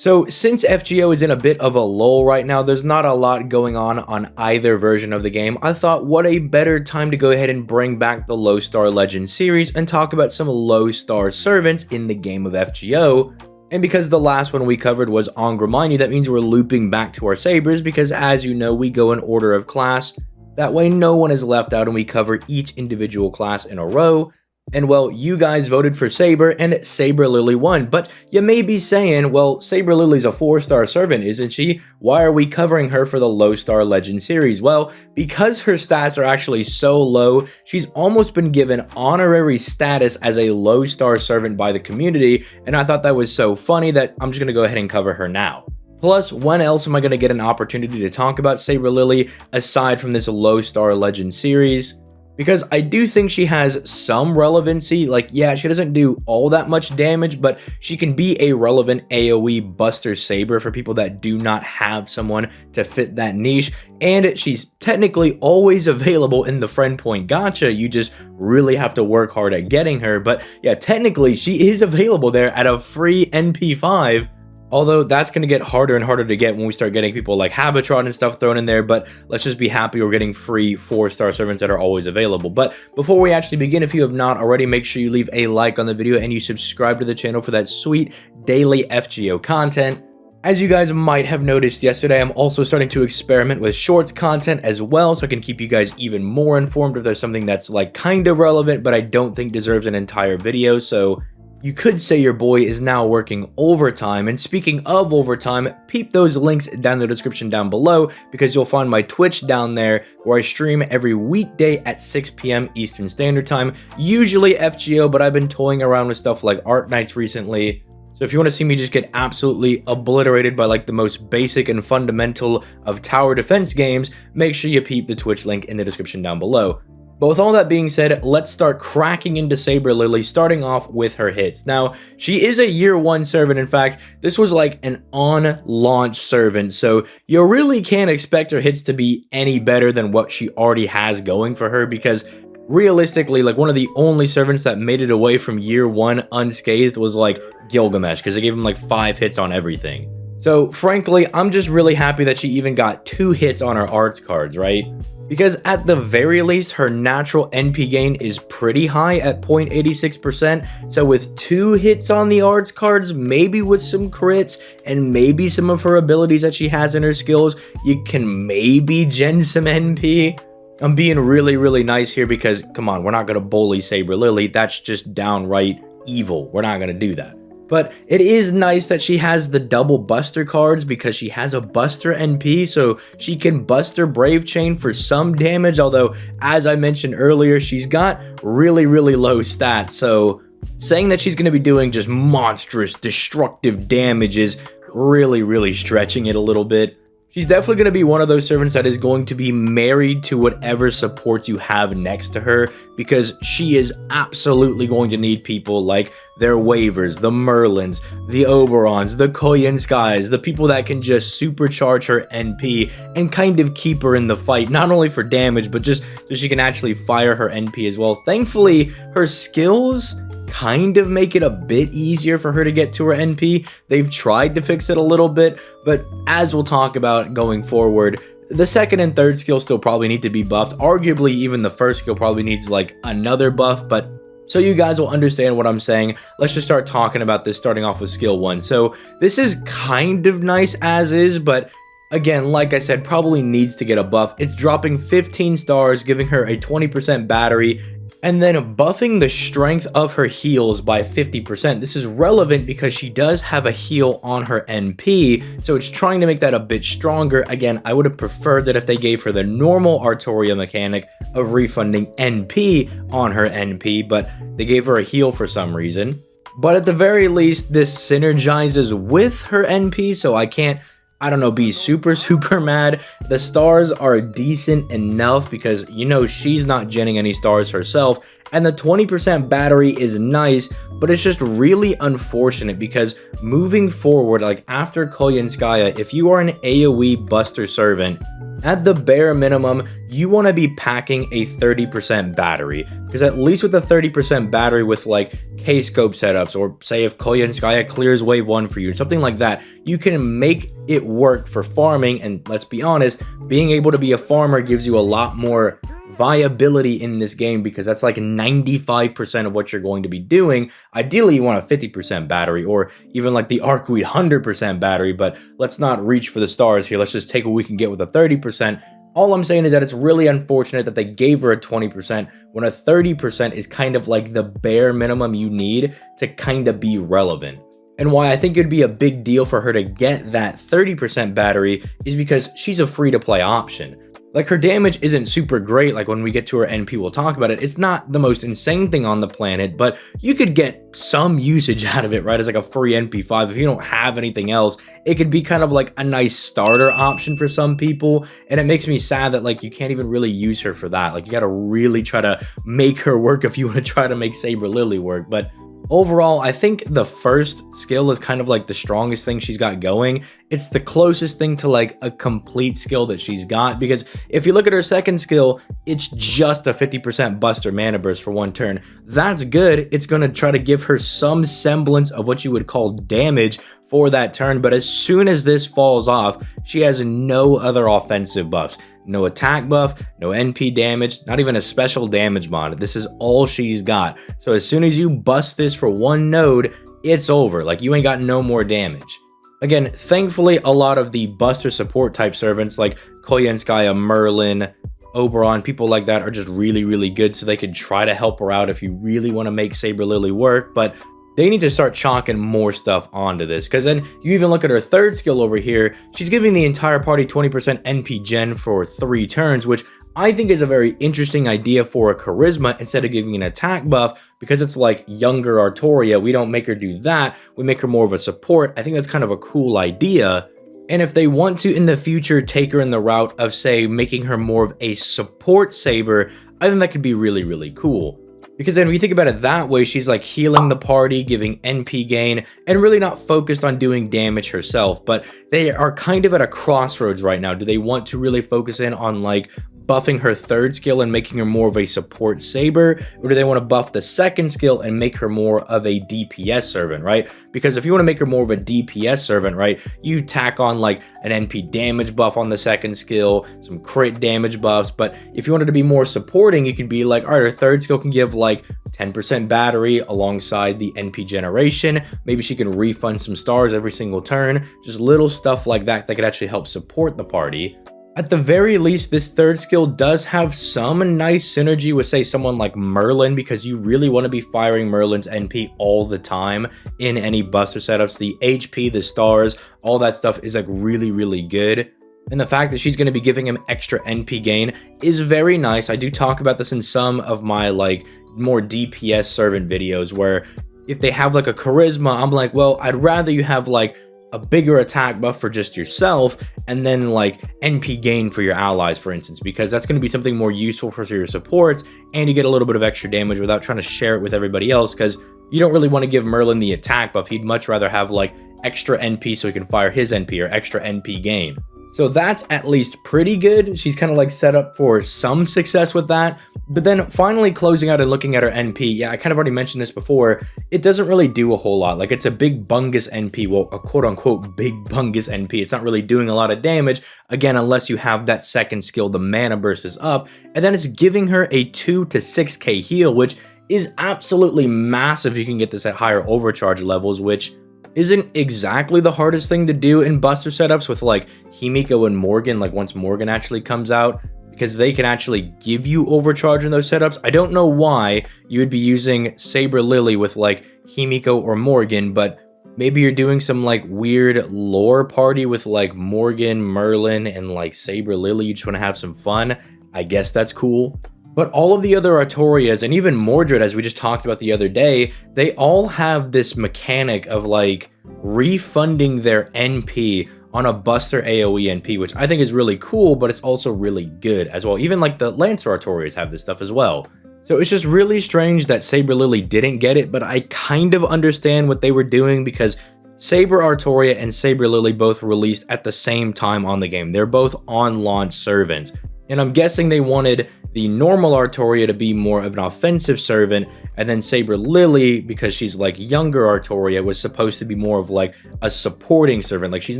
So since FGO is in a bit of a lull right now, there's not a lot going on either version of the game, I thought what a better time to go ahead and bring back the Low Star Legends series and talk about some low star servants in the game of FGO. And because the last one we covered was Angramani, that means we're looping back to our Sabers because, as you know, we go in order of class. That way no one is left out and we cover each individual class in a row. And well, you guys voted for Saber and Saber Lily won, but you may be saying, well, Saber Lily's a 4-star servant, isn't she? Why are we covering her for the Low Star Legend series? Well, because her stats are actually so low, she's almost been given honorary status as a low star servant by the community, and I thought that was so funny that I'm just gonna go ahead and cover her now. Plus, when else am I gonna get an opportunity to talk about Saber Lily aside from this Low Star Legend series? Because I do think she has some relevancy. Like, yeah, she doesn't do all that much damage, but she can be a relevant AoE Buster Saber for people that do not have someone to fit that niche. And she's technically always available in the Friend Point gacha. You just really have to work hard at getting her. But yeah, technically she is available there at a free NP5. Although that's going to get harder and harder to get when we start getting people like Habitron and stuff thrown in there, but let's just be happy we're getting free 4-star servants that are always available. But before we actually begin, if you have not already, make sure you leave a like on the video and you subscribe to the channel for that sweet daily FGO content. As you guys might have noticed yesterday, I'm also starting to experiment with shorts content as well, so I can keep you guys even more informed if there's something that's like kind of relevant, but I don't think deserves an entire video. So you could say your boy is now working overtime, and speaking of overtime, peep those links down in the description down below because you'll find my Twitch down there where I stream every weekday at 6 p.m. Eastern Standard Time, usually FGO, but I've been toying around with stuff like Art Nights recently. So if you want to see me just get absolutely obliterated by like the most basic and fundamental of tower defense games, make sure you peep the Twitch link in the description down below. But with all that being said, let's start cracking into Saber Lily, starting off with her hits. Now, she is a year 1 servant. In fact, this was like an on-launch servant, so you really can't expect her hits to be any better than what she already has going for her, because realistically, like one of the only servants that made it away from year 1 unscathed was like Gilgamesh, because they gave him like 5 hits on everything. So frankly, I'm just really happy that she even got 2 hits on her arts cards, right? Because at the very least, her natural NP gain is pretty high at 0.86%. So with 2 hits on the arts cards, maybe with some crits, and maybe some of her abilities that she has in her skills, you can maybe gen some NP. I'm being really nice here because, come on, we're not going to bully Saber Lily. That's just downright evil. We're not going to do that. But it is nice that she has the double Buster cards because she has a Buster NP, so she can Buster Brave Chain for some damage, although, as I mentioned earlier, she's got really low stats, so saying that she's going to be doing just monstrous, destructive damage is really stretching it a little bit. She's definitely going to be one of those servants that is going to be married to whatever supports you have next to her, because she is absolutely going to need people like their Waivers, the Merlins, the Oberons, the Koyan Skies, the people that can just supercharge her NP and kind of keep her in the fight, not only for damage, but just so she can actually fire her NP as well. Thankfully, her skills kind of make it a bit easier for her to get to her NP. They've tried to fix it a little bit, but as we'll talk about going forward, the second and third skill still probably need to be buffed. Arguably, even the first skill probably needs like another buff, but so you guys will understand what I'm saying, let's just start talking about this, starting off with skill 1. So this is kind of nice as is, but again, like I said, probably needs to get a buff. It's dropping 15 stars, giving her a 20% battery, and then buffing the strength of her heals by 50%. This is relevant because she does have a heal on her NP, so it's trying to make that a bit stronger. Again, I would have preferred that if they gave her the normal Artoria mechanic of refunding NP on her NP, but they gave her a heal for some reason. But at the very least, this synergizes with her NP, so I can't, I don't know, be super mad. The stars are decent enough because, you know, she's not genning any stars herself, and the 20% battery is nice, but it's just really unfortunate because moving forward, like after Koyanskaya, if you are an AoE Buster servant, At the bare minimum, you want to be packing a 30% battery, because at least with a 30% battery with like K-scope setups, or say if Koyanskaya clears wave 1 for you, something like that, you can make it work for farming. And let's be honest, being able to be a farmer gives you a lot more viability in this game, because that's like 95% of what you're going to be doing. Ideally, you want a 50% battery, or even like the Arcweed 100% battery, but let's not reach for the stars here. Let's just take what we can get with a 30%. All I'm saying is that it's really unfortunate that they gave her a 20% when a 30% is kind of like the bare minimum you need to kind of be relevant. And why I think it'd be a big deal for her to get that 30% battery is because she's a free-to-play option. Like, her damage isn't super great. Like, when we get to her NP, we'll talk about it. It's not the most insane thing on the planet, but you could get some usage out of it, right? As like a free NP5. If you don't have anything else, it could be kind of like a nice starter option for some people. And it makes me sad that like you can't even really use her for that. Like, you gotta really try to make her work if you want to try to make Saber Lily work. But overall, I think the first skill is kind of like the strongest thing she's got going. It's the closest thing to like a complete skill that she's got, because if you look at her second skill, it's just a 50% buster mana burst for 1 turn. That's good. It's going to try to give her some semblance of what you would call damage for that turn, but as soon as this falls off, she has no other offensive buffs. No attack buff, no NP damage, not even a special damage mod. This is all she's got. So as soon as you bust this for 1 node, it's over. Like, you ain't got no more damage. Again, thankfully, a lot of the buster support type servants like Koyanskaya, Merlin, Oberon, people like that are just really, really good, so they could try to help her out if you really want to make Saber Lily work. But they need to start chalking more stuff onto this, because then you even look at her third skill over here. She's giving the entire party 20% NP gen for 3 turns, which I think is a very interesting idea for a charisma instead of giving an attack buff, because it's like younger Artoria. We don't make her do that. We make her more of a support. I think that's kind of a cool idea. And if they want to in the future take her in the route of, say, making her more of a support Saber, I think that could be really, really cool. Because then if you think about it that way, she's like healing the party, giving NP gain, and really not focused on doing damage herself. But they are kind of at a crossroads right now. Do they want to really focus in on like buffing her third skill and making her more of a support Saber, or do they want to buff the second skill and make her more of a DPS servant, right? Because if you want to make her more of a DPS servant, right, you tack on like an NP damage buff on the second skill, some crit damage buffs. But if you wanted to be more supporting, you could be like, all right, her third skill can give like 10% battery alongside the NP generation. Maybe she can refund some stars every single turn. Just little stuff like that that could actually help support the party. At the very least, this third skill does have some nice synergy with, say, someone like Merlin, because you really want to be firing Merlin's NP all the time in any buster setups. The HP, the stars, all that stuff is like really, really good. And the fact that she's going to be giving him extra NP gain is very nice. I do talk about this in some of my like more DPS servant videos, where if they have like a charisma, I'm like, well, I'd rather you have like a bigger attack buff for just yourself, and then like NP gain for your allies, for instance, because that's going to be something more useful for your supports, and you get a little bit of extra damage without trying to share it with everybody else, because you don't really want to give Merlin the attack buff. He'd much rather have like extra NP so he can fire his NP, or extra NP gain. So that's at least pretty good. She's kind of like set up for some success with that. But then finally closing out and looking at her NP, yeah, I kind of already mentioned this before, it doesn't really do a whole lot. Like, it's a big bungus NP, well, a quote-unquote big bungus NP. It's not really doing a lot of damage, again, unless you have that second skill, the mana burst is up, and then it's giving her a 2 to 6k heal, which is absolutely massive. You can get this at higher overcharge levels, which isn't exactly the hardest thing to do in buster setups with like Himiko and Morgan, like once Morgan actually comes out, because they can actually give you overcharge in those setups. I don't know why you would be using Saber Lily with like Himiko or Morgan, but maybe you're doing some like weird lore party with like Morgan, Merlin, and like Saber Lily. You just want to have some fun. I guess that's cool. But all of the other Artorias, and even Mordred, as we just talked about the other day, they all have this mechanic of like refunding their NP on a buster AoE NP, which I think is really cool, but it's also really good as well. Even like the Lancer Artorias have this stuff as well. So it's just really strange that Saber Lily didn't get it, but I kind of understand what they were doing, because Saber Artoria and Saber Lily both released at the same time on the game. They're both on launch servants. And I'm guessing they wanted the normal Artoria to be more of an offensive servant, and then Saber Lily, because she's like younger Artoria, was supposed to be more of like a supporting servant. Like she's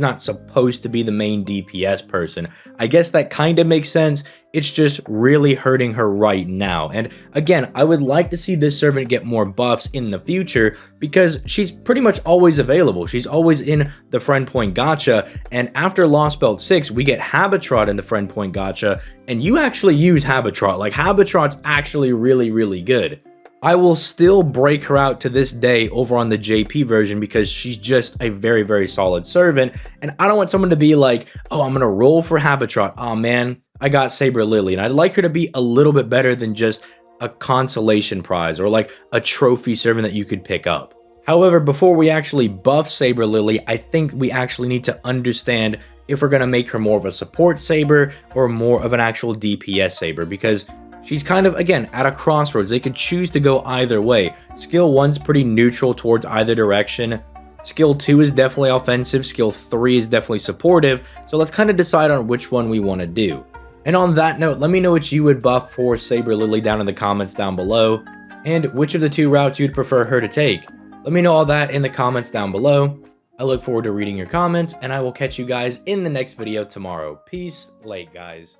not supposed to be the main DPS person. I guess that kind of makes sense. It's just really hurting her right now. And again, I would like to see this servant get more buffs in the future because she's pretty much always available. She's always in the Friend Point gacha. And after Lost Belt 6, we get Habitrot in the Friend Point gacha. And you actually use Habitrot. Like Habitrot's actually really, really good. I will still break her out to this day over on the JP version because she's just a very, very solid servant. And I don't want someone to be like, oh, I'm going to roll for Habitrot. Oh, man, I got Saber Lily. And I'd like her to be a little bit better than just a consolation prize or like a trophy servant that you could pick up. However, before we actually buff Saber Lily, I think we actually need to understand if we're going to make her more of a support Saber or more of an actual DPS Saber, because she's kind of, again, at a crossroads. They could choose to go either way. Skill 1's pretty neutral towards either direction. Skill 2 is definitely offensive. Skill 3 is definitely supportive. So let's kind of decide on which one we want to do. And on that note, let me know what you would buff for Saber Lily down in the comments down below, and which of the two routes you'd prefer her to take. Let me know all that in the comments down below. I look forward to reading your comments, and I will catch you guys in the next video tomorrow. Peace, late guys.